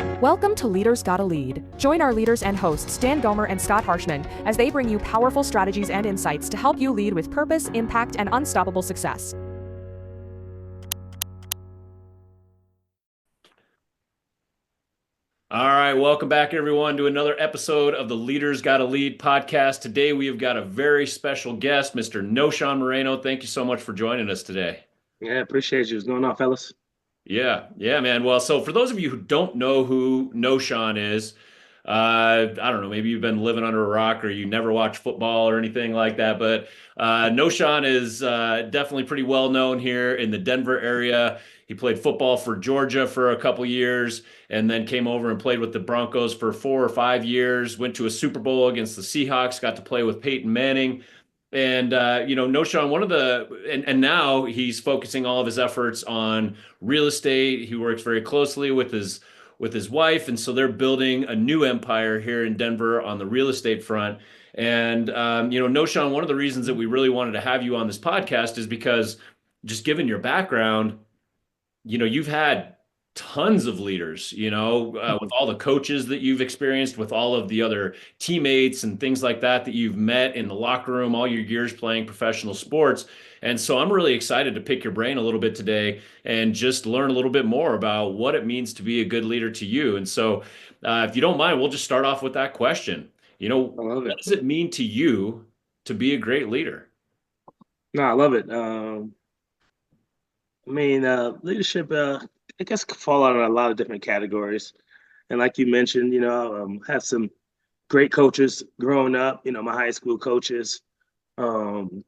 Welcome to Leaders Gotta Lead. Join our leaders and hosts Dan Gomer and Scott Harshman as they bring you powerful strategies and insights to help you lead with purpose, impact, and unstoppable success. All right, welcome back, everyone, to another episode of the Leaders Gotta Lead podcast. Today, we have got a very special guest, Mr. Knowshon Moreno. Thank you so much for joining us today. Yeah, appreciate you. What's going on, fellas? Yeah, man. Well, so for those of you who don't know who Knowshon is, I don't know, maybe you've been living under a rock or you never watch football or anything like that, but Knowshon is definitely pretty well known here in the Denver area. He played football for Georgia for a couple years and then came over and played with the Broncos for 4 or 5 years, went to a Super Bowl against the Seahawks, got to play with Peyton Manning. And Knowshon, and now he's focusing all of his efforts on real estate. He works very closely with his wife, and so they're building a new empire here in Denver on the real estate front. And Knowshon, one of the reasons that we really wanted to have you on this podcast is because, just given your background, you've had tons of leaders, with all the coaches that you've experienced, with all of the other teammates and things like that you've met in the locker room, all your years playing professional sports. And so I'm really excited to pick your brain a little bit today and just learn a little bit more about what it means to be a good leader to you. And so if you don't mind, we'll just start off with that question. I love What it. does it mean to you to be a great leader? No, I love it. Leadership, I guess, could fall out in a lot of different categories. And like you mentioned, had some great coaches growing up. My high school coaches, um,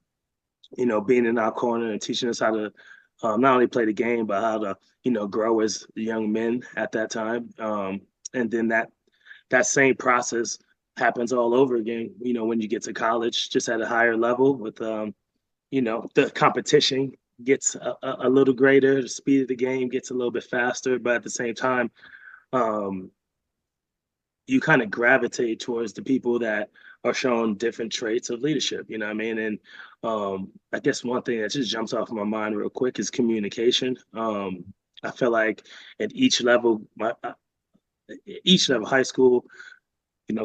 being in our corner and teaching us how to not only play the game, but how to, grow as young men at that time. And then that same process happens all over again, when you get to college, just at a higher level with, the competition gets a little greater, the speed of the game gets a little bit faster, but at the same time, um, you kind of gravitate towards the people that are showing different traits of leadership. You know what I mean? And I guess one thing that just jumps off my mind real quick is communication. I feel like at each level, high school,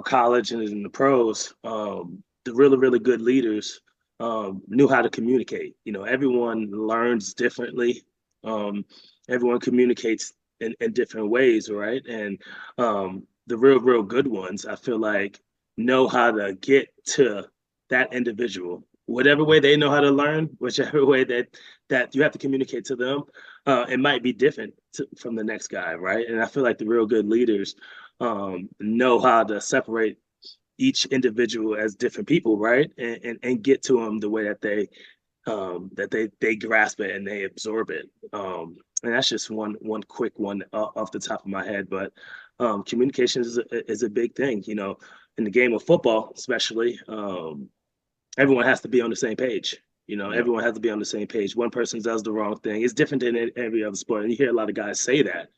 college, and in the pros, the really, really good leaders knew how to communicate. Everyone learns differently. Um, Everyone communicates in different ways, right? And the real, real good ones, I feel like, know how to get to that individual, whatever way they know how to learn, whichever way that you have to communicate to them. It might be different from the next guy, right? And I feel like the real good leaders know how to separate each individual as different people, right? And get to them the way that they grasp it and they absorb it. And that's just one quick one off the top of my head. But communication is a big thing, in the game of football, especially. Everyone has to be on the same page. Yeah. Everyone has to be on the same page. One person does the wrong thing. It's different than every other sport. And you hear a lot of guys say that.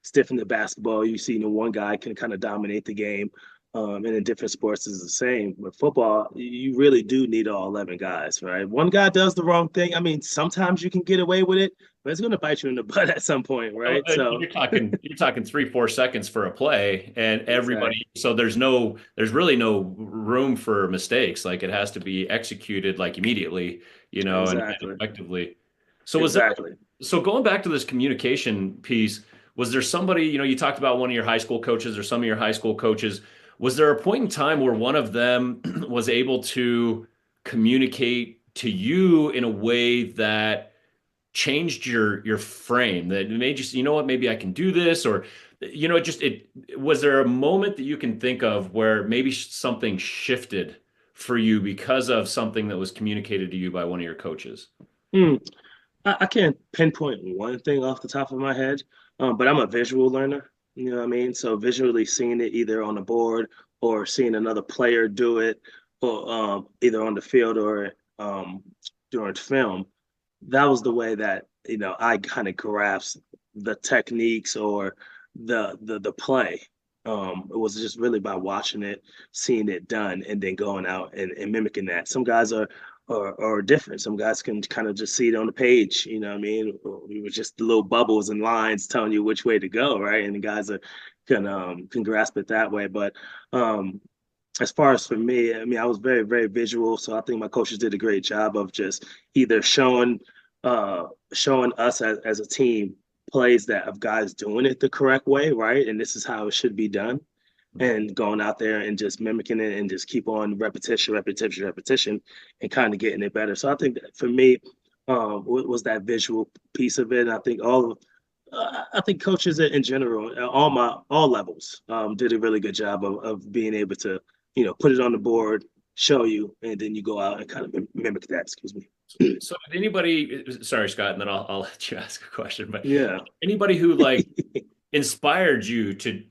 It's different than basketball. You see, one guy can kind of dominate the game. And in different sports is the same. With football, you really do need all 11 guys, right? One guy does the wrong thing. I mean, sometimes you can get away with it, but it's going to bite you in the butt at some point, Oh, right? and So, you're talking 3, 4 seconds for a play, and exactly. everybody. So there's really no room for mistakes. Like it has to be executed like immediately, and Exactly. effectively. So was there? Exactly. So going back to this communication piece, was there somebody? You talked about one of your high school coaches or some of your high school coaches. Was there a point in time where one of them was able to communicate to you in a way that changed your frame that made you say, you know what, maybe I can do this, or it was there a moment that you can think of where maybe something shifted for you because of something that was communicated to you by one of your coaches? Hmm. I can't pinpoint one thing off the top of my head, but I'm a visual learner. You know what I mean? So visually seeing it either on the board or seeing another player do it, or either on the field or during film, that was the way that I kind of grasped the techniques or the play. It was just really by watching it, seeing it done, and then going out and mimicking that. Some guys are or different. Some guys can kind of just see it on the page, you know what I mean? We were just the little bubbles and lines telling you which way to go, right? And the guys can grasp it that way. But as far as for me, I mean, I was very, very visual. So I think my coaches did a great job of just either showing us as a team plays that of guys doing it the correct way, right? And this is how it should be done. And going out there and just mimicking it and just keep on repetition, and kind of getting it better. So I think that for me, was that visual piece of it. And I think I think coaches in general, all levels, did a really good job of being able to, put it on the board, show you, and then you go out and kind of mimic that. Excuse me. So did anybody, sorry, Scott, and then I'll let you ask a question, but Yeah. anybody who like inspired you to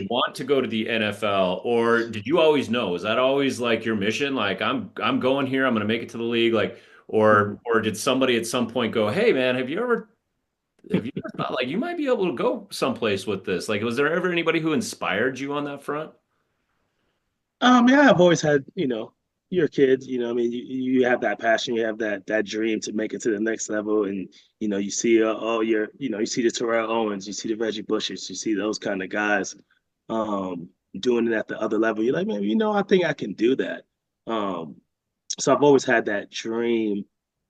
want to go to the NFL, or did you always know? Was that always like your mission? Like I'm going here, I'm going to make it to the league, like, or did somebody at some point go, hey man, have you ever thought like you might be able to go someplace with this? Like, was there ever anybody who inspired you on that front? Yeah, I've always had, your kids, I mean, you have that passion, you have that dream to make it to the next level. And, you see all you see the Terrell Owens, you see the Reggie Bushes, you see those kind of guys doing it at the other level. You're like, man, I think I can do that. Um, so I've always had that dream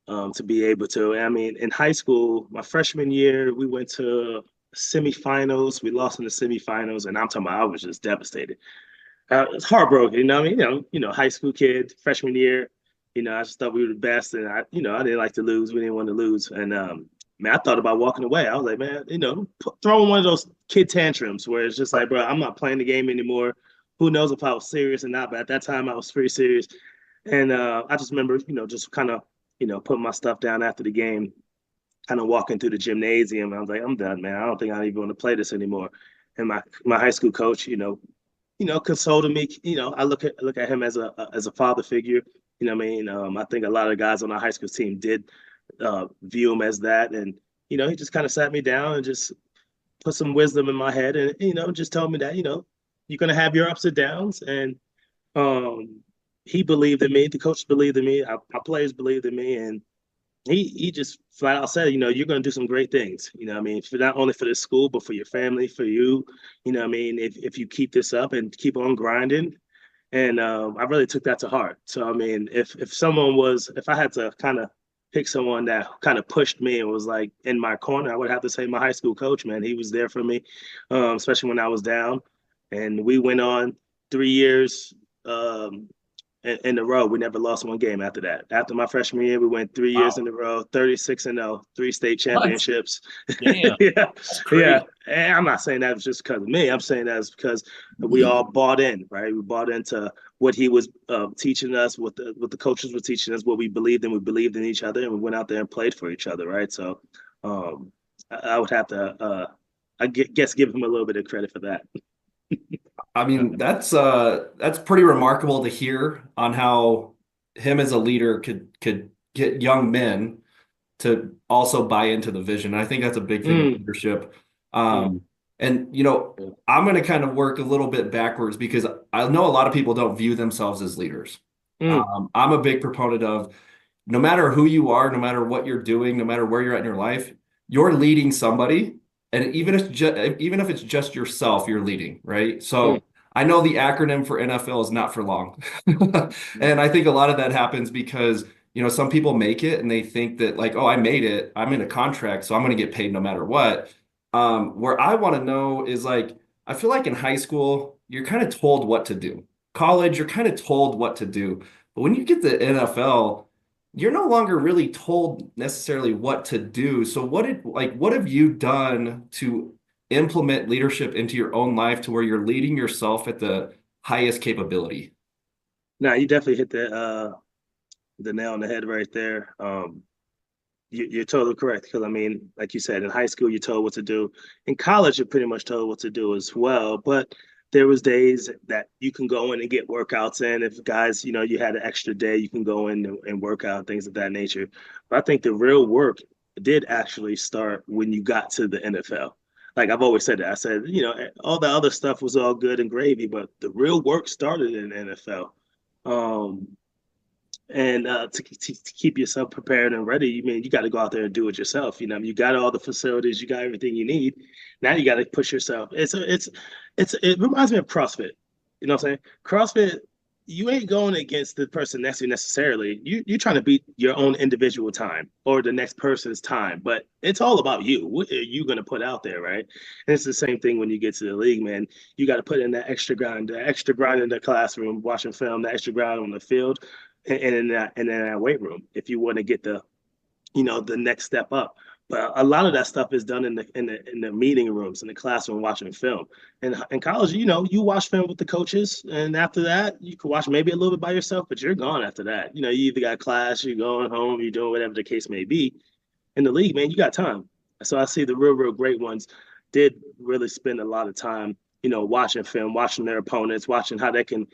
to be able to. I mean, in high school, my freshman year, we went to semifinals. We lost in the semifinals, and I'm talking about I was just devastated. It's heartbroken, I mean, high school kid, freshman year, I just thought we were the best, and I didn't like to lose. We didn't want to lose, and man, I thought about walking away. I was like, man, throwing one of those kid tantrums where it's just like, bro, I'm not playing the game anymore. Who knows if I was serious or not? But at that time, I was pretty serious, and I just remember, just kind of, putting my stuff down after the game, kind of walking through the gymnasium. I was like, I'm done, man. I don't think I even want to play this anymore. And my high school coach, consoled me. I look at him as a father figure. You know what I mean? I think a lot of guys on our high school team did view him as that, and he just kind of sat me down and just put some wisdom in my head, and just told me that you're gonna have your ups and downs, and um, he believed in me. The coach believed in me. Our players believed in me, and he just flat out said, you're going to do some great things. I mean, for not only for the school, but for your family, for you. I mean, if you keep this up and keep on grinding, and I really took that to heart. So I mean, if I had to kind of pick someone that kind of pushed me and was like in my corner, I would have to say my high school coach. Man, he was there for me, especially when I was down. And we went on 3 years. In a row. We never lost one game after that. After my freshman year, we went 3 years Wow. in a row, 36-0, three state What? championships. Damn, Yeah, that's yeah. crazy. And I'm not saying that was just because of me. I'm saying that is because we all bought in, right? We bought into what he was teaching us, what the coaches were teaching us, what we believed in. We believed in each other, and we went out there and played for each other, right? So I would have to, I guess, give him a little bit of credit for that. I mean, that's pretty remarkable to hear on how him as a leader could get young men to also buy into the vision. I think that's a big thing of Mm, leadership. mm, And I'm going to kind of work a little bit backwards because I know a lot of people don't view themselves as leaders. mm, I'm a big proponent of no matter who you are, no matter what you're doing, no matter where you're at in your life, you're leading somebody. And even if it's just yourself, you're leading, right? mm, So I know the acronym for NFL is not for long. And I think a lot of that happens because, some people make it and they think that like, oh, I made it. I'm in a contract, so I'm going to get paid no matter what. Where I want to know is like, I feel like in high school, you're kind of told what to do. College, you're kind of told what to do. But when you get to NFL, you're no longer really told necessarily what to do. So what have you done to implement leadership into your own life to where you're leading yourself at the highest capability? No, you definitely hit the nail on the head right there. You're totally correct because I mean, like you said, in high school you're told what to do. In college, you're pretty much told what to do as well. But there was days that you can go in and get workouts in. If guys, you had an extra day, you can go in and work out things of that nature. But I think the real work did actually start when you got to the NFL. Like I've always said that. I said, all the other stuff was all good and gravy, but the real work started in the NFL. Um, And to keep yourself prepared and ready, you mean you got to go out there and do it yourself. You know, you got all the facilities, you got everything you need. Now you got to push yourself. It reminds me of CrossFit. You know what I'm saying? CrossFit, you ain't going against the person next to you necessarily. You're trying to beat your own individual time or the next person's time, but it's all about you. What are you going to put out there, right? And it's the same thing when you get to the league, man. You got to put in that extra grind in the classroom, watching film, the extra grind on the field, and in that weight room if you want to get the next step up. But a lot of that stuff is done in the meeting rooms, in the classroom, watching film. And in college, you watch film with the coaches, and after that, you can watch maybe a little bit by yourself, but you're gone after that. You either got class, you're going home, you're doing whatever the case may be. In the league, man, you got time. So I see the real great ones did really spend a lot of time, watching film, watching their opponents, watching how they can,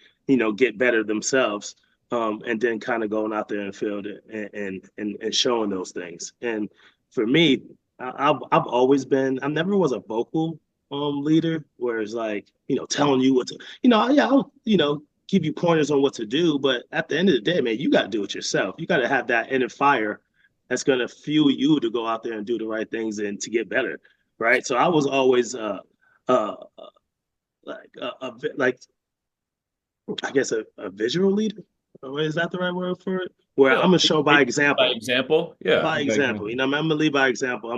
get better themselves, and then kind of going out there in the field and showing those things. And for me, I've always been. I never was a vocal leader, where it's like telling you what to. Yeah, I'll give you pointers on what to do, but at the end of the day, man, you got to do it yourself. You got to have that inner fire that's going to fuel you to go out there and do the right things and to get better, right? So I was always like I guess a visual leader. Is that the right word for it? Where Yeah, I'm gonna show by by example. example. Yeah. By example, I'm gonna lead by example.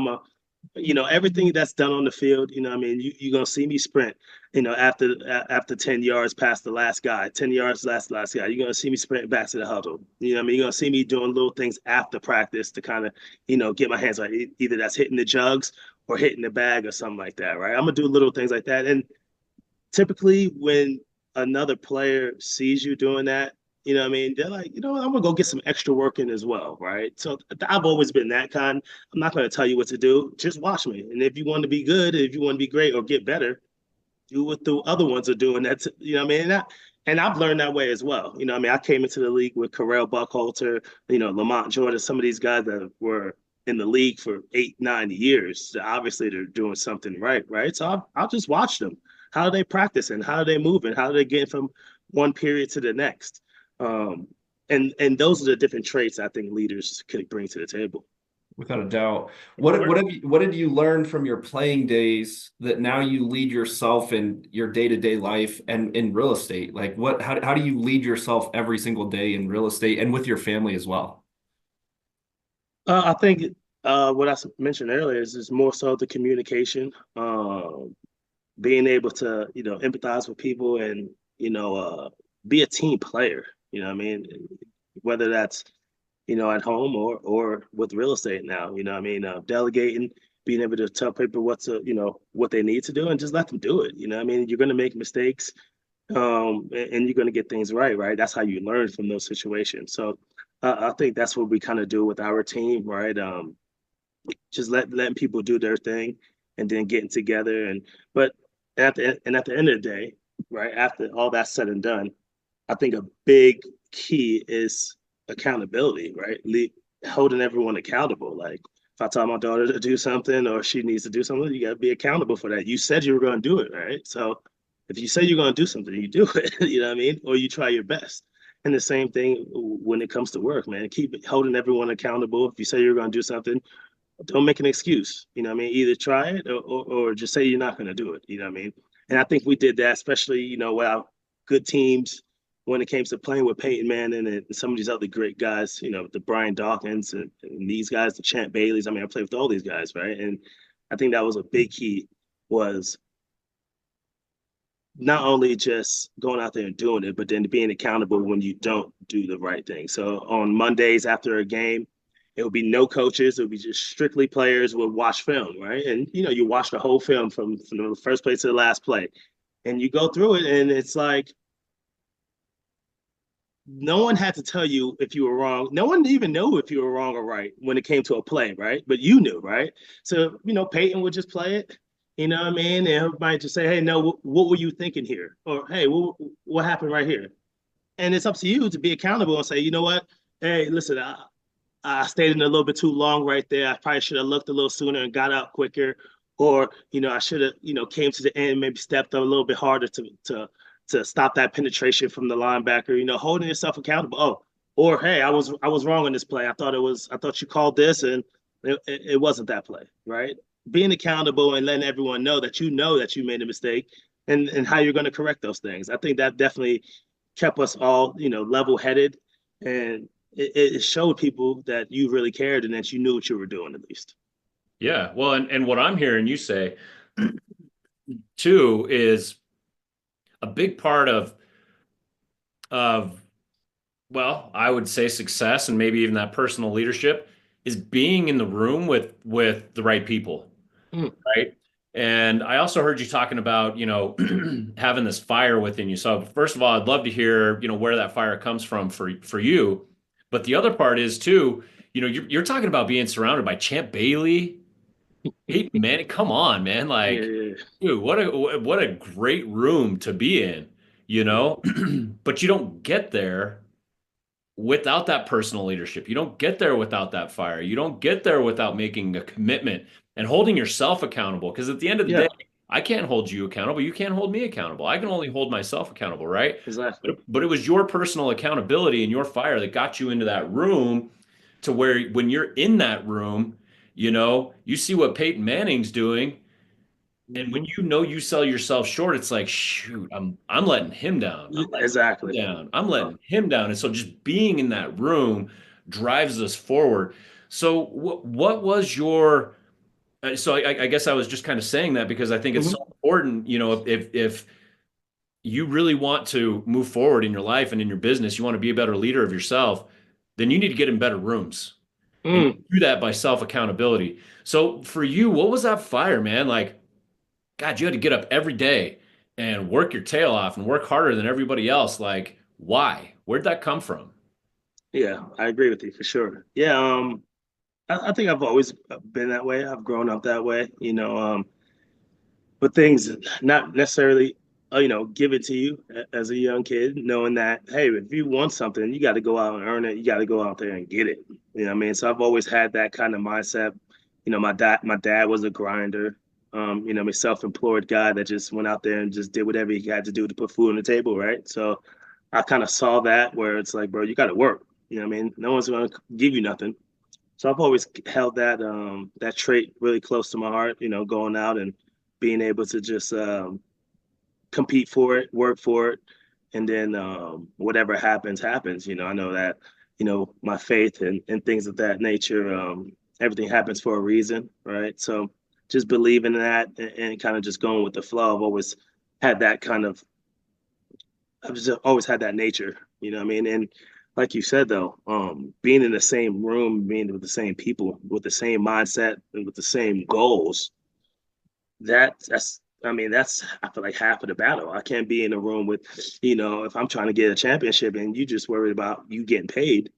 Everything that's done on the field. I mean, you're gonna see me sprint. After 10 yards past the last guy, 10 yards last guy, you're gonna see me sprint back to the huddle. What I mean, you're gonna see me doing little things after practice to kind of, get my hands right. Either that's hitting the jugs or hitting the bag or something like that, right? I'm gonna do little things like that. And typically, when another player sees you doing that, what I mean? They're like, I'm gonna go get some extra work in as well, right? So I've always been that kind. I'm not gonna tell you what to do. Just watch me. And if you want to be good, if you want to be great or get better, do what the other ones are doing. That's what I mean. And I've learned that way as well. I mean, I came into the league with Carell Buckhalter, Lamont Jordan, some of these guys that were in the league for 8-9 years. Obviously, they're doing something right? So I'll just watch them. How are they practicing? How are they moving? How are they getting from one period to the next? And those are the different traits I think leaders could bring to the table. Without a doubt. What did you learn from your playing days that now you lead yourself in your day-to-day life and in real estate? Like how do you lead yourself every single day in real estate and with your family as well? I think what I mentioned earlier is more so the communication, being able to empathize with people and be a team player. What I mean, whether that's at home or with real estate now. What I mean, delegating, being able to tell people what they need to do and just let them do it. What I mean, you're going to make mistakes, and you're going to get things right. That's how you learn from those situations. So I think that's what we kind of do with our team, right? Just letting people do their thing and then getting together. But at the end of the day, right, after all that's said and done, I think a big key is accountability, right? Holding everyone accountable. Like if I tell my daughter to do something or she needs to do something, you got to be accountable for that. You said you were going to do it, right? So if you say you're going to do something, you do it, what I mean? Or you try your best. And the same thing when it comes to work, man. Keep holding everyone accountable. If you say you're going to do something, don't make an excuse. What I mean? Either try it or just say you're not going to do it. What I mean? And I think we did that, especially, with our good teams when it came to playing with Peyton Manning and some of these other great guys, the Brian Dawkins and these guys, the Champ Baileys. I mean, I played with all these guys, right? And I think that was a big key, was not only just going out there and doing it, but then being accountable when you don't do the right thing. So on Mondays after a game, it would be no coaches. It would be just strictly players would watch film, right? And, you watch the whole film from the first play to the last play. And you go through it, and it's like, no one had to tell you if you were wrong. No one even knew if you were wrong or right when it came to a play, right? But you knew, right? So, Peyton would just play it, what I mean? And everybody just say, hey, no, what were you thinking here? Or, hey, what happened right here? And it's up to you to be accountable and say, you know what? Hey, listen, I stayed in a little bit too long right there. I probably should have looked a little sooner and got out quicker. Or, I should have, came to the end, maybe stepped up a little bit harder to stop that penetration from the linebacker, holding yourself accountable. Oh, Or hey, I was wrong on this play. I thought you called this and it wasn't that play, right? Being accountable and letting everyone know that you made a mistake and how you're going to correct those things. I think that definitely kept us all, level headed, and it showed people that you really cared and that you knew what you were doing at least. Yeah. Well, and what I'm hearing you say too is a big part of well, I would say success and maybe even that personal leadership is being in the room with the right people, Mm, right? And I also heard you talking about, having this fire within you. So first of all, I'd love to hear, where that fire comes from for you. But the other part is too, you're talking about being surrounded by Champ Bailey, Peyton Manning. Come on, man. yeah, Like, yeah, dude, what a great room to be in, you yeah. know? But you don't get there without that personal leadership. You don't get there without that fire. You don't get there without making a commitment and holding yourself accountable. Because at the end of the Yeah, day, I can't hold you accountable. You can't hold me accountable. I can only hold myself accountable, right? exactly. But it was your personal accountability and your fire that got you into that room to where when you're in that room, you see what Peyton Manning's doing. And when Hmm. you sell yourself short, it's like, shoot, I'm letting him down. I'm letting him Exactly. down. I'm letting him down. And so just being in that room drives us forward. So what was your so I guess I was just kind of saying that because I think it's Hmm. so important, if you really want to move forward in your life and in your business, you want to be a better leader of yourself, then you need to get in better rooms. And you Mm. do that by self accountability. So for you, what was that fire, man? Like, God, you had to get up every day and work your tail off and work harder than everybody else. Like, why? Where'd that come from? Yeah, I agree with you for sure. Yeah, I think I've always been that way. I've grown up that way, but things not necessarily, give it to you as a young kid, knowing that, hey, if you want something, you got to go out and earn it. You got to go out there and get it. You know what I mean? So I've always had that kind of mindset. My dad was a grinder. A self-employed guy that just went out there and just did whatever he had to do to put food on the table, right? So I kind of saw that where it's like, bro, you got to work. You know what I mean? No one's going to give you nothing. So I've always held that trait really close to my heart, going out and being able to just compete for it, work for it, and then whatever happens, happens. I know that, my faith and things of that nature, everything happens for a reason, right? So just believing in that and kind of just going with the flow. Had that kind of, I've just always had that nature, you know what I mean? And like you said, though, being in the same room, being with the same people, with the same mindset and with the same goals, that's I feel like half of the battle. I can't be in a room with, if I'm trying to get a championship and you just worried about you getting paid.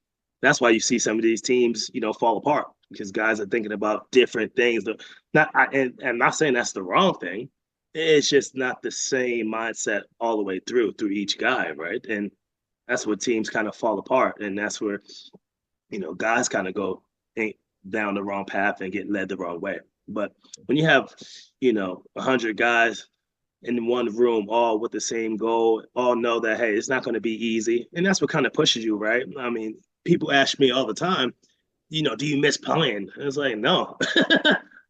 That's why you see some of these teams, fall apart because guys are thinking about different things. And I'm not saying that's the wrong thing. It's just not the same mindset all the way through each guy, right? And that's where teams kind of fall apart, and that's where guys kind of go down the wrong path and get led the wrong way. But when you have 100 guys in one room, all with the same goal, all know that hey, it's not going to be easy, and that's what kind of pushes you, right? I mean, people ask me all the time, do you miss playing? And it's like, no.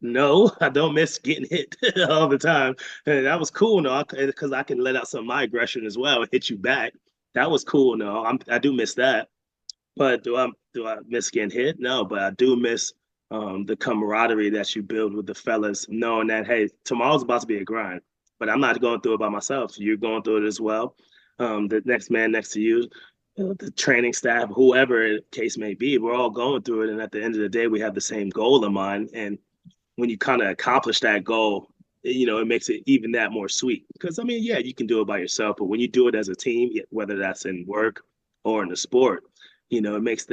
No, I don't miss getting hit all the time. And that was cool, no, because I can let out some of my aggression as well and hit you back. That was cool, no. I do miss that. But do I miss getting hit? No, but I do miss the camaraderie that you build with the fellas, knowing that hey, tomorrow's about to be a grind, but I'm not going through it by myself. You're going through it as well. The next man next to you, the training staff, whoever the case may be, we're all going through it. And at the end of the day, we have the same goal in mind. And when you kind of accomplish that goal, it makes it even that more sweet. Because I mean, yeah, you can do it by yourself, but when you do it as a team, whether that's in work or in the sport, it makes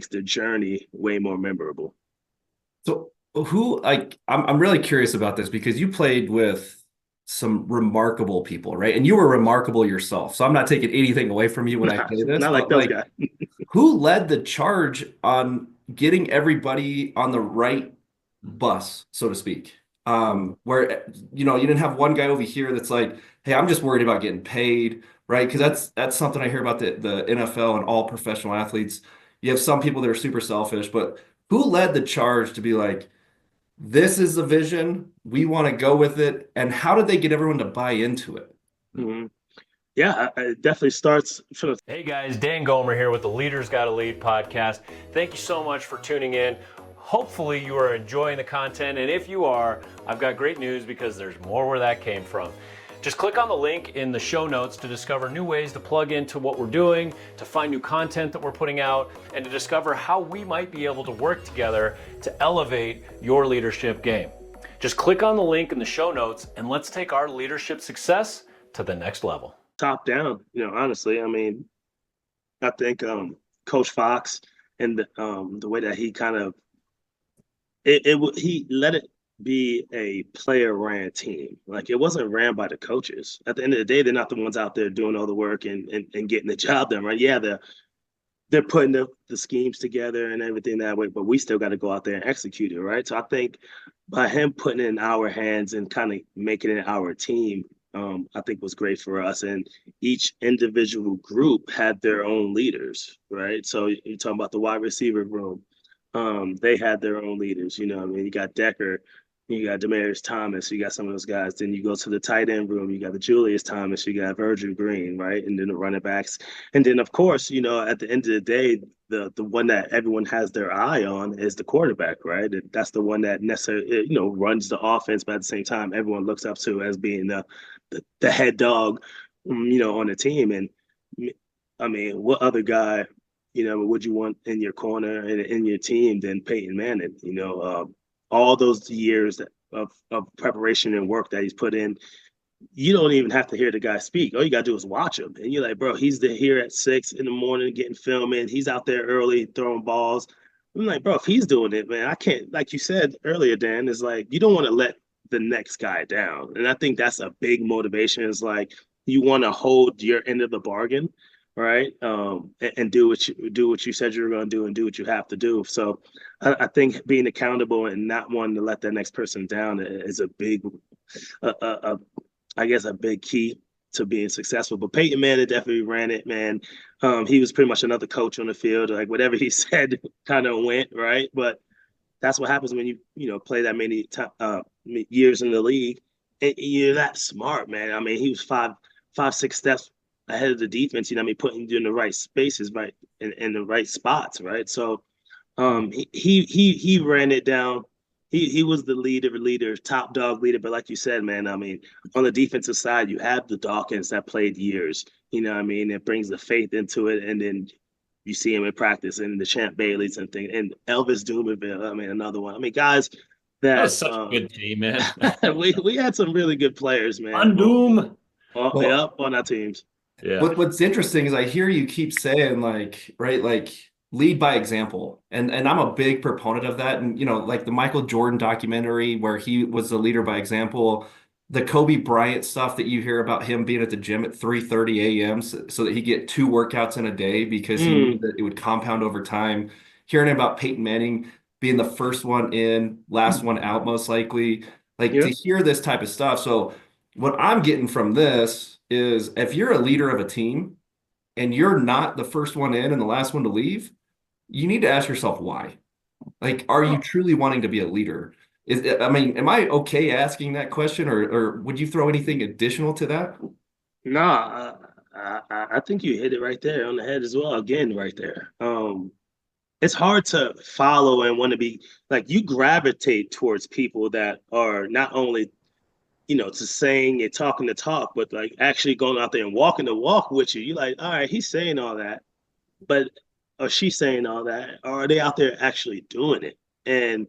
the journey way more memorable. So who like I'm really curious about this because you played with some remarkable people, right? And you were remarkable yourself. So I'm not taking anything away from you when I say this, Not like but those like guys. who led the charge on getting everybody on the right bus, so to speak? Where you didn't have one guy over here that's like, hey, I'm just worried about getting paid, right? Because that's something I hear about the NFL and all professional athletes. You have some people that are super selfish, but who led the charge to be like, this is the vision, we want to go with it, and how did they get everyone to buy into it? Mm-hmm. Yeah, it definitely starts from the. Hey guys, Dan Gomer here with the Leaders Gotta Lead podcast. Thank you so much for tuning in. Hopefully you are enjoying the content, and if you are, I've got great news because there's more where that came from. Just click on the link in the show notes to discover new ways to plug into what we're doing, to find new content that we're putting out, and to discover how we might be able to work together to elevate your leadership game. Just click on the link in the show notes and let's take our leadership success to the next level. Top down, honestly. I mean, I think Coach Fox and the way that he kind of he let it be a player ran team. Like, it wasn't ran by the coaches. At the end of the day, they're not the ones out there doing all the work and getting the job done, right? Yeah, they're putting the schemes together and everything that way, but we still got to go out there and execute it, right? So I think by him putting it in our hands and kind of making it our team, I think was great for us. And each individual group had their own leaders, right? So you're talking about the wide receiver room. They had their own leaders. I mean, you got Decker, you got Demaryius Thomas, you got some of those guys. Then you go to the tight end room, you got the Julius Thomas, you got Virgil Green, right? And then the running backs. And then, of course, at the end of the day, the one that everyone has their eye on is the quarterback, right? That's the one that necessarily, runs the offense, but at the same time, everyone looks up to as being the head dog, on the team. And I mean, what other guy, would you want in your corner and in your team than Peyton Manning? All those years of preparation and work that he's put in, you don't even have to hear the guy speak. All you got to do is watch him. And you're like, bro, he's here at 6 a.m. getting film in. He's out there early throwing balls. I'm like, bro, if he's doing it, man, I can't, like you said earlier, Dan, is like, you don't want to let the next guy down. And I think that's a big motivation, is like, you want to hold your end of the bargain, right? And do what you said you were going to do and do what you have to do. So I think being accountable and not wanting to let that next person down is a big, I guess, a big key to being successful. But Peyton Manning definitely ran it, man. He was pretty much another coach on the field. Like, whatever he said kind of went, right? But that's what happens when you play that many years in the league. And you're that smart, man. I mean, he was five, 6 steps ahead of the defense. Putting you in the right spaces, right, in the right spots, right. So, he ran it down. He was the leader, top dog leader. But like you said, man, I mean, on the defensive side, you have the Dawkins that played years. It brings the faith into it, and then you see him in practice, and the Champ Baileys and things, and Elvis Dumerville. I mean, another one. I mean, guys That was such a good team, man. we had some really good players, man. Undoom. On our teams. Yeah. What's interesting is I hear you keep saying, like, right, like, lead by example. And I'm a big proponent of that. And, like the Michael Jordan documentary where he was the leader by example, the Kobe Bryant stuff that you hear about him being at the gym at 3:30 a.m. so that he get 2 workouts in a day because he knew that it would compound over time. Hearing about Peyton Manning being the first one in, last one out, most likely, like, to hear this type of stuff. So what I'm getting from this is, if you're a leader of a team and you're not the first one in and the last one to leave, you need to ask yourself why. Like, are you truly wanting to be a leader? Am I okay asking that question, or would you throw anything additional to that? No, I think you hit it right there on the head as well. Again, right there. It's hard to follow and want to be like, you gravitate towards people that are not only, to saying and talking the talk, but like actually going out there and walking the walk with you. You're like, all right, he's saying all that, but or she's saying all that, or are they out there actually doing it? And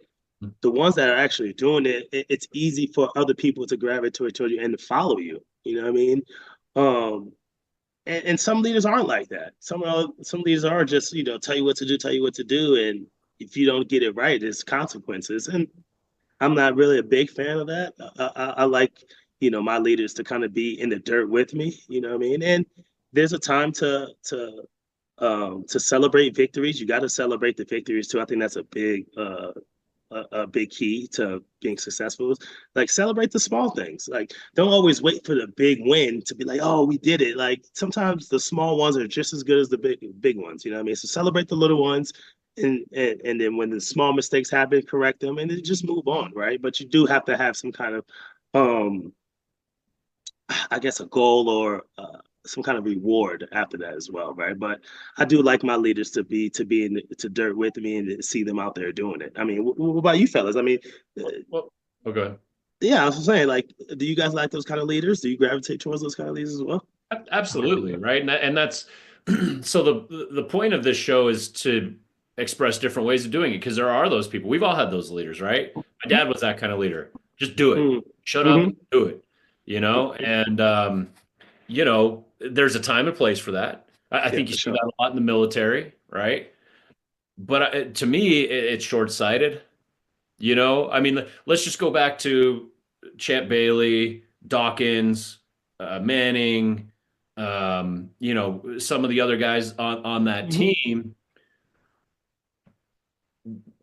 the ones that are actually doing it, it's easy for other people to gravitate toward you and to follow you. You know what I mean? And some leaders aren't like that. Some leaders are just, tell you what to do. And if you don't get it right, there's consequences. And I'm not really a big fan of that. I like, my leaders to kind of be in the dirt with me. You know what I mean? And there's a time to celebrate victories. You got to celebrate the victories too. I think that's a big a big key to being successful. Like celebrate the small things. Like don't always wait for the big win to be like, oh, we did it. Like sometimes the small ones are just as good as the big ones. You know what I mean? So celebrate the little ones. And then when the small mistakes happen, correct them and then just move on, right? But you do have to have some kind of I guess a goal or some kind of reward after that as well, right? But I do like my leaders to be to dirt with me and to see them out there doing it. I mean, what about you fellas? I mean, Well, oh, go ahead. yeah, I was saying, like, do you guys like those kind of leaders? Do you gravitate towards those kind of leaders as well? Absolutely, right? And that's so the point of this show is to express different ways of doing it because there are those people. We've all had those leaders, right? My dad was that kind of leader. Just do it. Shut up and do it. And there's a time and place for that. I think you see that a lot in the military, right? But to me, it's short-sighted. I mean, let's just go back to Champ Bailey, Dawkins, Manning, some of the other guys on that team.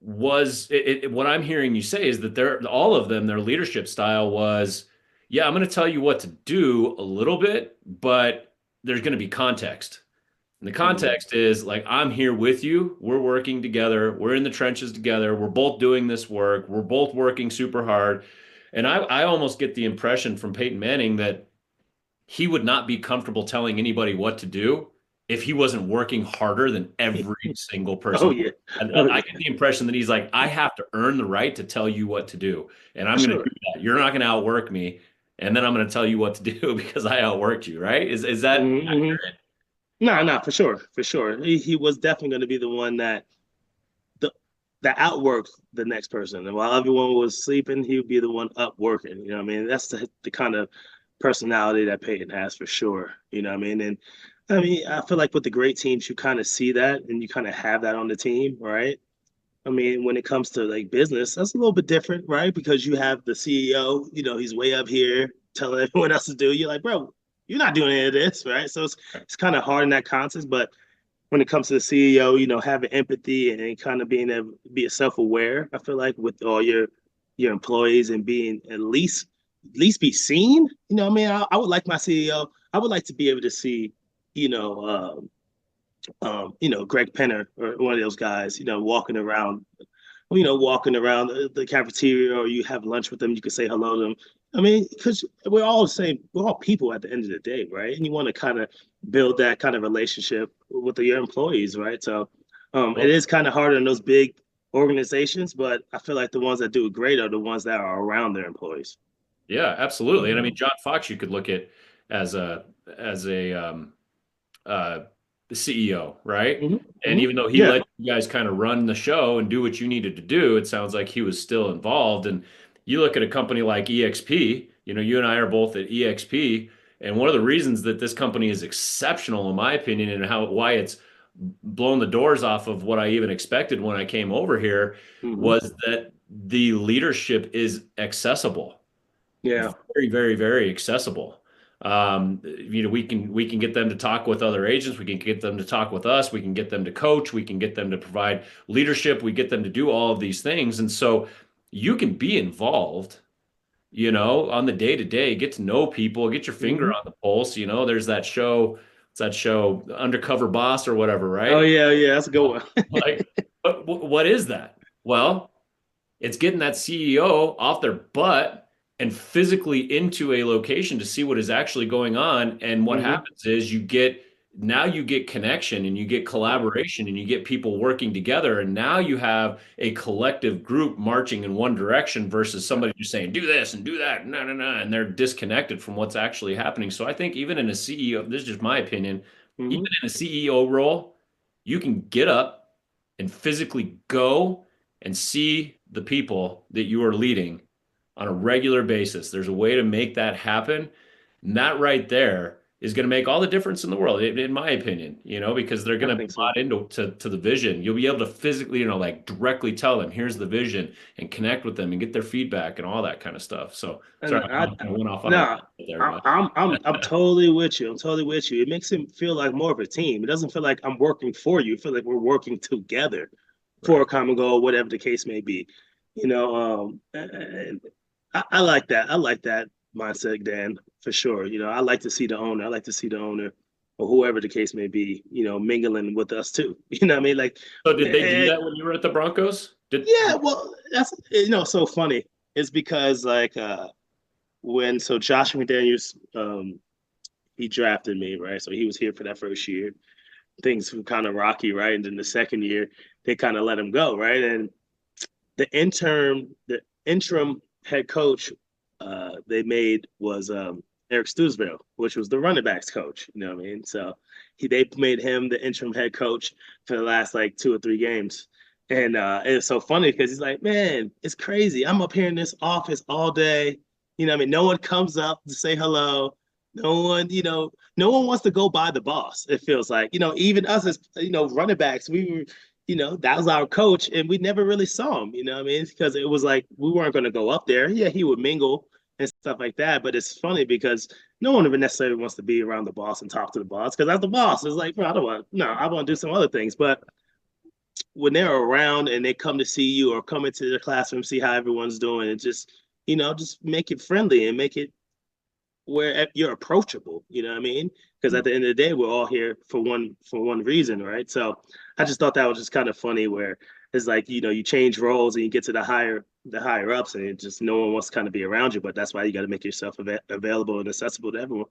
What I'm hearing you say is that all of them, their leadership style was, yeah, I'm going to tell you what to do a little bit, but there's going to be context. And the context is like, I'm here with you. We're working together. We're in the trenches together. We're both doing this work. We're both working super hard. And I almost get the impression from Peyton Manning that he would not be comfortable telling anybody what to do if he wasn't working harder than every single person. Oh, yeah. I get the impression that he's like, I have to earn the right to tell you what to do. And I'm going to do that. You're not going to outwork me. And then I'm going to tell you what to do because I outworked you, right? Is that accurate? No, for sure. For sure. He was definitely going to be the one that outworked the next person. And while everyone was sleeping, he would be the one up working. You know what I mean? That's the kind of personality that Peyton has for sure. You know what I mean? And I mean, I feel like with the great teams, you kind of see that and you kind of have that on the team, right? I mean, when it comes to like business, that's a little bit different, right? Because you have the CEO, he's way up here telling everyone else to do. You're like, bro, you're not doing any of this, right? So it's kind of hard in that context. But when it comes to the CEO, having empathy and kind of being able to be self-aware, I feel like with all your employees and being at least be seen. I mean, I would like my CEO. I would like to be able to see, Greg Penner or one of those guys, walking around the cafeteria, or you have lunch with them, you can say hello to them. I mean, because we're all the same, we're all people at the end of the day, right? And you want to kind of build that kind of relationship with your employees, right? So it is kind of harder in those big organizations, but I feel like the ones that do it great are the ones that are around their employees. Yeah, absolutely. And I mean, John Fox, you could look at as a CEO, right? And even though he let you guys kind of run the show and do what you needed to do, it sounds like he was still involved. And you look at a company like EXP, you and I are both at EXP. And one of the reasons that this company is exceptional, in my opinion, and why it's blown the doors off of what I even expected when I came over here was that the leadership is accessible. Yeah. Very, very, very accessible. We can get them to talk with other agents. We can get them to talk with us. We can get them to coach. We can get them to provide leadership. We get them to do all of these things. And so you can be involved, on the day to day, get to know people, get your finger on the pulse. There's that show, Undercover Boss or whatever, right? Oh yeah. That's a good one. Like, what is that? Well, it's getting that CEO off their butt and physically into a location to see what is actually going on. And what happens is you get connection and you get collaboration and you get people working together. And now you have a collective group marching in one direction versus somebody just saying, do this and do that. No. And they're disconnected from what's actually happening. So I think even in a CEO, this is just my opinion, even in a CEO role, you can get up and physically go and see the people that you are leading on a regular basis. There's a way to make that happen. And that right there is going to make all the difference in the world, in my opinion, because they're going to be bought into the vision. You'll be able to physically, directly tell them, here's the vision, and connect with them and get their feedback and all that kind of stuff. So sorry, I went off on that there. I'm totally with you. I'm totally with you. It makes it feel like more of a team. It doesn't feel like I'm working for you. It feels like we're working together for a common goal, whatever the case may be. And I like that. I like that mindset, Dan, for sure. I like to see the owner. I like to see the owner or whoever the case may be, mingling with us too. You know what I mean? Like, So did they do eh, that when you were at the Broncos? yeah, well, that's so funny. It's because like so Josh McDaniels he drafted me, right? So he was here for that first year. Things were kind of rocky, right? And then the second year, they kind of let him go, right? And the interim head coach they made was Eric Stousville, which was the running backs coach. You know what I mean? So they made him the interim head coach for the last like 2 or 3 games. And it's so funny because he's like, man, it's crazy. I'm up here in this office all day. You know what I mean? No one comes up to say hello. No one wants to go by the boss. It feels like, even us as, running backs, we were that was our coach, and we never really saw him. You know what I mean? Because it was like we weren't going to go up there. Yeah, he would mingle and stuff like that. But it's funny because no one even necessarily wants to be around the boss and talk to the boss because that's the boss. It's like, bro, I don't want. No, I want to do some other things. But when they're around and they come to see you or come into the classroom, see how everyone's doing, and just make it friendly and make it where you're approachable. You know what I mean? Because at the end of the day, we're all here for one reason, right? So I just thought that was just kind of funny, where it's like you change roles and you get to the higher ups, and it just no one wants to kind of be around you. But that's why you got to make yourself available and accessible to everyone.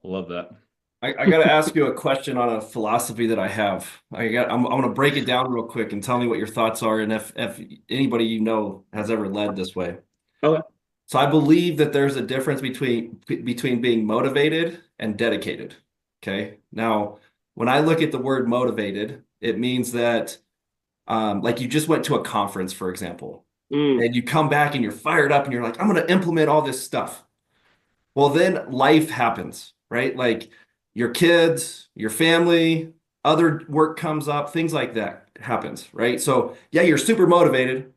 Love that. I got to ask you a question on a philosophy that I have. I'm going to break it down real quick and tell me what your thoughts are, and if anybody has ever led this way. Okay. So I believe that there's a difference between being motivated and dedicated. Okay. Now, when I look at the word motivated, it means that like you just went to a conference, for example, and you come back and you're fired up and you're like, I'm going to implement all this stuff. Well, then life happens, right? Like your kids, your family, other work comes up, things like that happens, right? So yeah, you're super motivated,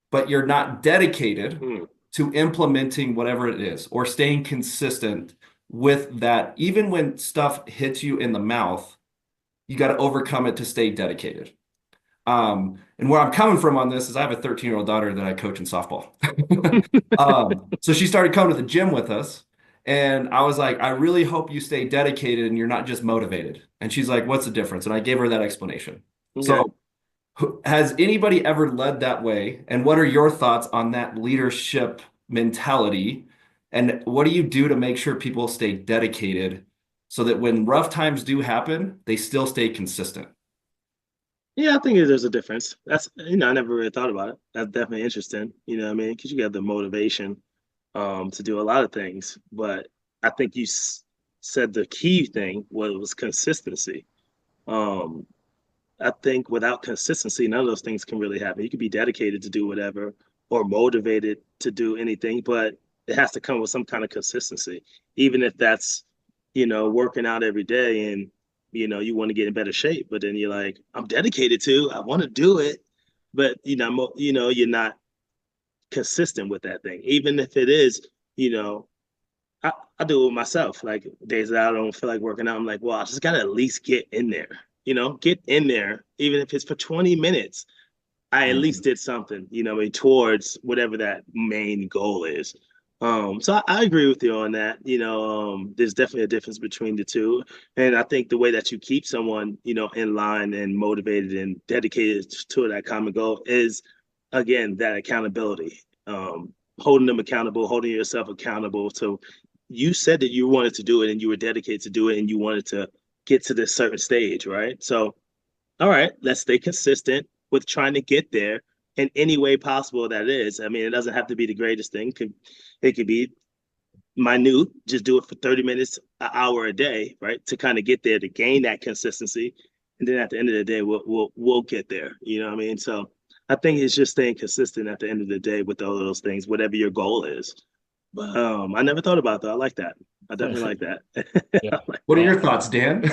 but you're not dedicated to implementing whatever it is or staying consistent with that. Even when stuff hits you in the mouth, you got to overcome it to stay dedicated. And where I'm coming from on this is I have a 13-year-old daughter that I coach in softball. So she started coming to the gym with us. And I was like, I really hope you stay dedicated and you're not just motivated. And she's like, what's the difference? And I gave her that explanation. Okay. So has anybody ever led that way? And what are your thoughts on that leadership mentality? And what do you do to make sure people stay dedicated so that when rough times do happen, they still stay consistent? Yeah, I think there's a difference. That's I never really thought about it. That's definitely interesting. You know what I mean? Because you got the motivation to do a lot of things, but I think you said the key thing was consistency. Um, I think without consistency, none of those things can really happen. You could be dedicated to do whatever or motivated to do anything, but it has to come with some kind of consistency, even if that's working out every day and you want to get in better shape, but then you're like, I'm dedicated to, I want to do it, but you're not consistent with that thing, even if it is, I do it myself. Like days that I don't feel like working out, I'm like, well, I just gotta at least get in there, get in there, even if it's for 20 minutes. I at least did something, towards whatever that main goal is. So I agree with you on that. There's definitely a difference between the two. And I think the way that you keep someone, in line and motivated and dedicated to that common goal is, again, that accountability. Holding them accountable, holding yourself accountable. So you said that you wanted to do it and you were dedicated to do it and you wanted to get to this certain stage, right? So, all right, let's stay consistent with trying to get there in any way possible that is. I mean, it doesn't have to be the greatest thing. It could be minute, just do it for 30 minutes, an hour a day, right? To kind of get there, to gain that consistency. And then at the end of the day, we'll get there. You know what I mean? So I think it's just staying consistent at the end of the day with all of those things, whatever your goal is. But I never thought about that. I like that. I definitely like that. Yeah. What are your thoughts, Dan?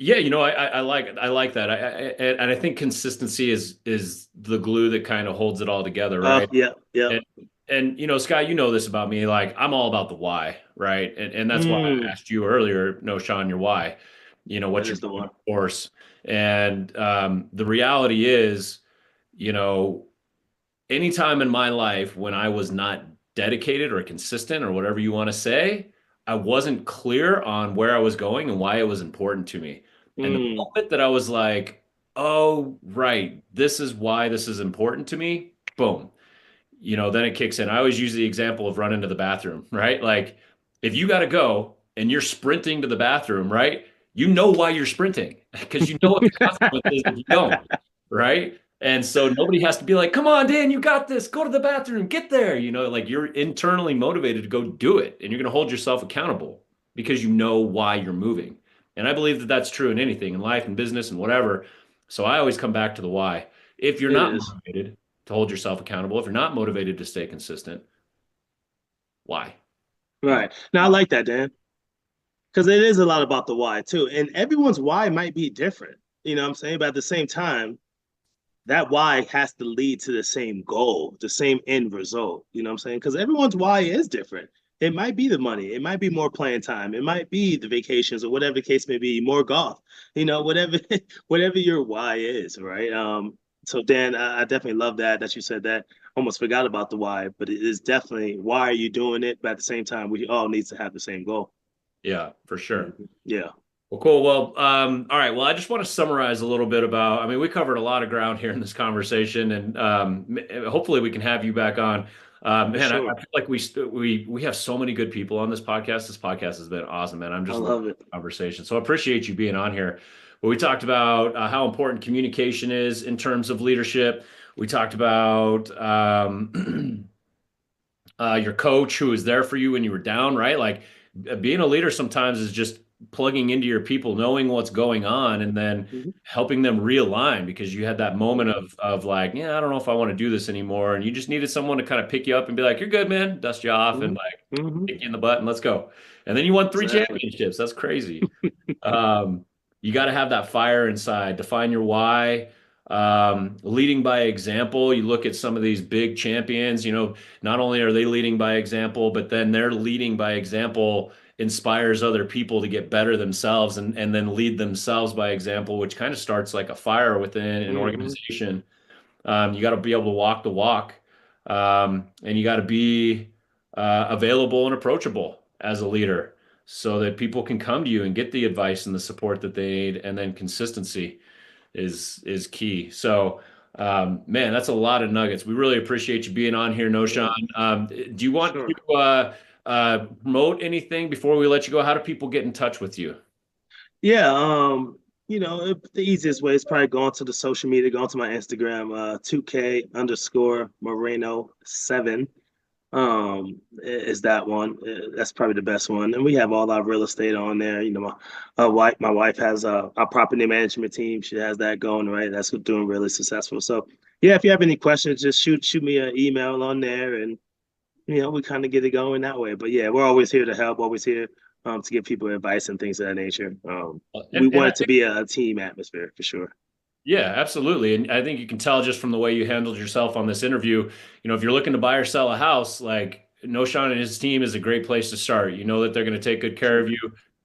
Yeah, I like that. And I think consistency is the glue that kind of holds it all together, right? Yeah. And Scott, you know this about me. Like I'm all about the why, right? And that's why I asked you earlier, Knowshon, your why. What's That your is the one. course? And the reality is, you know, anytime in my life when I was not dedicated or consistent or whatever you want to say, I wasn't clear on where I was going and why it was important to me. And the Mm, moment that I was like, oh, right, this is why this is important to me, boom, then it kicks in. I always use the example of running to the bathroom, right? Like if you got to go and you're sprinting to the bathroom, right? You know why you're sprinting because you know what the consequence is if you don't, right? And so nobody has to be like, come on, Dan, you got this. Go to the bathroom, get there. Like you're internally motivated to go do it and you're going to hold yourself accountable because you know why you're moving. And I believe that that's true in anything, in life and business and whatever. So I always come back to the why. If you're it not is. motivated, to hold yourself accountable. If you're not motivated to stay consistent, why? Right. Now, I like that, Dan, because it is a lot about the why too. And everyone's why might be different. You know what I'm saying? But at the same time, that why has to lead to the same goal, the same end result. You know what I'm saying? Because everyone's why is different. It might be the money, it might be more playing time, it might be the vacations or whatever the case may be, more golf, whatever whatever your why is, right? So Dan, I definitely love that you said that. Almost forgot about the why, but it is definitely why are you doing it, but at the same time, we all need to have the same goal. Yeah, for sure. Yeah, Well, cool. Well, all right. Well, I just want to summarize a little bit about, I mean, we covered a lot of ground here in this conversation, and hopefully we can have you back on. for Man, I sure. feel like we have so many good people on this podcast. This podcast has been awesome, man. I'm I just loving love it. the conversation. So I appreciate you being on here. But we talked about how important communication is in terms of leadership. We talked about your coach who was there for you when you were down, right? Like being a leader sometimes is just plugging into your people, knowing what's going on, and then Mhm. helping them realign because you had that moment of like, yeah, I don't know if I want to do this anymore, and you just needed someone to kind of pick you up and be like, you're good, man, dust you off, and Mhm. like Mhm. kick you in the butt, and let's go. And then you won three Exactly. championships. That's crazy. Um, you got to have that fire inside. Define your why. Leading by example. You look at some of these big champions, not only are they leading by example, but then their leading by example inspires other people to get better themselves and then lead themselves by example, which kind of starts like a fire within an Mhm. organization. You got to be able to walk the walk, and you got to be available and approachable as a leader so that people can come to you and get the advice and the support that they need. And then consistency is key. So, man, that's a lot of nuggets. We really appreciate you being on here, Knowshon. Yeah, Do you for want sure. to promote anything before we let you go? How do people get in touch with you? Yeah, the easiest way is probably going to the social media, going to my Instagram, 2K underscore Moreno 7. Is that one. That's probably the best one. And we have all our real estate on there. My wife has our property management team. She has that going, right? That's doing really successful. So yeah, if you have any questions, just shoot me an email on there and we kind of get it going that way. But yeah, we're always here to help, always here to give people advice and things of that nature. We And want I it to be a team atmosphere for sure. Yeah, absolutely. And I think you can tell just from the way you handled yourself on this interview, if you're looking to buy or sell a house, like Knowshon and his team is a great place to start. You know that they're going to take good care of you.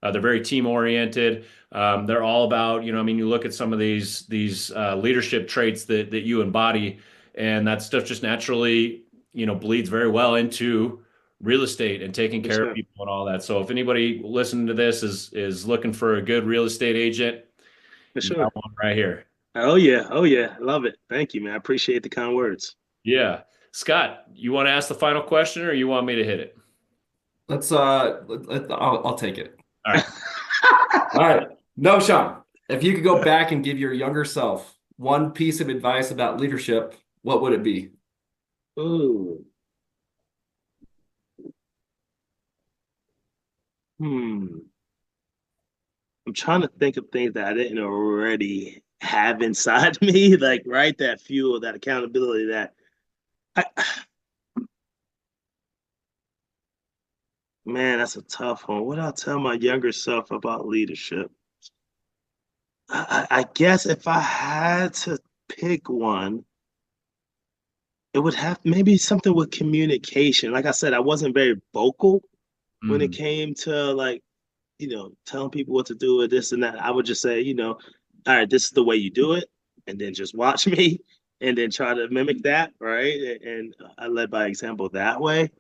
They're very team oriented. They're all about, I mean, you look at some of these leadership traits that you embody, and that stuff just naturally, bleeds very well into real estate and taking For care of sure. people and all that. So if anybody listening to this is looking for a good real estate agent, For you got sure. one right here. Oh yeah. Oh yeah. Love it. Thank you, man. I appreciate the kind words. Yeah. Scott, you want to ask the final question or you want me to hit it? I'll take it. All right. All right. No, Sean, if you could go back and give your younger self one piece of advice about leadership, what would it be? Ooh. Hmm. I'm trying to think of things that I didn't already have inside me, like right, that fuel, that accountability, that I, man, that's a tough one. What do I tell my younger self about leadership? I guess if I had to pick one, it would have maybe something with communication. Like I said, I wasn't very vocal when it Mhm. came to like, telling people what to do or this and that. I would just say, all right, this is the way you do it, and then just watch me. and then try to mimic that, right? And I led by example that way.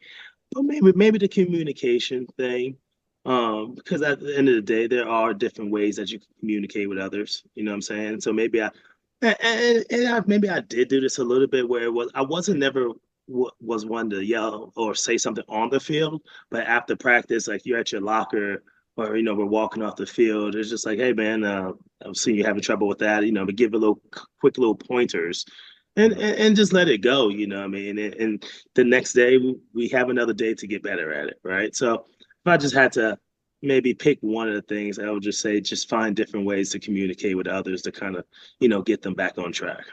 But maybe the communication thing, because at the end of the day, there are different ways that you can communicate with others. You know what I'm saying? So maybe maybe I did do this a little bit where I wasn't never was one to yell or say something on the field, but after practice, like you're at your locker or we're walking off the field, it's just like, hey man, I'm seeing you having trouble with that, but give a little quick little pointers. And just let it go, you know what I mean? And the next day we have another day to get better at it, right? So if I just had to maybe pick one of the things, I would just say just find different ways to communicate with others to kind of, get them back on track.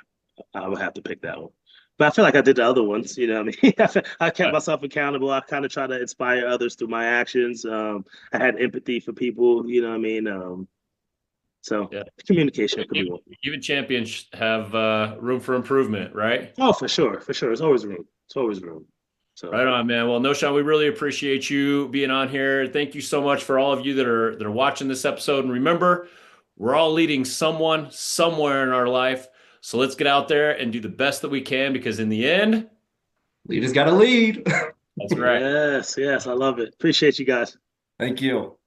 I would have to pick that one. But I feel like I did the other ones, you know what I mean? I kept myself accountable. I kind of try to inspire others through my actions. I had empathy for people, you know what I mean? So Yeah. communication could be one. Even champions have room for improvement, right? Oh, for sure, for sure. There's always room. It's always room. So Right on, man. Well, Knowshon, we really appreciate you being on here. Thank you so much for all of you that are watching this episode. And remember, we're all leading someone somewhere in our life. So let's get out there and do the best that we can, because in the end, Lead has got to lead. that's right. yes, I love it. Appreciate you guys. Thank you.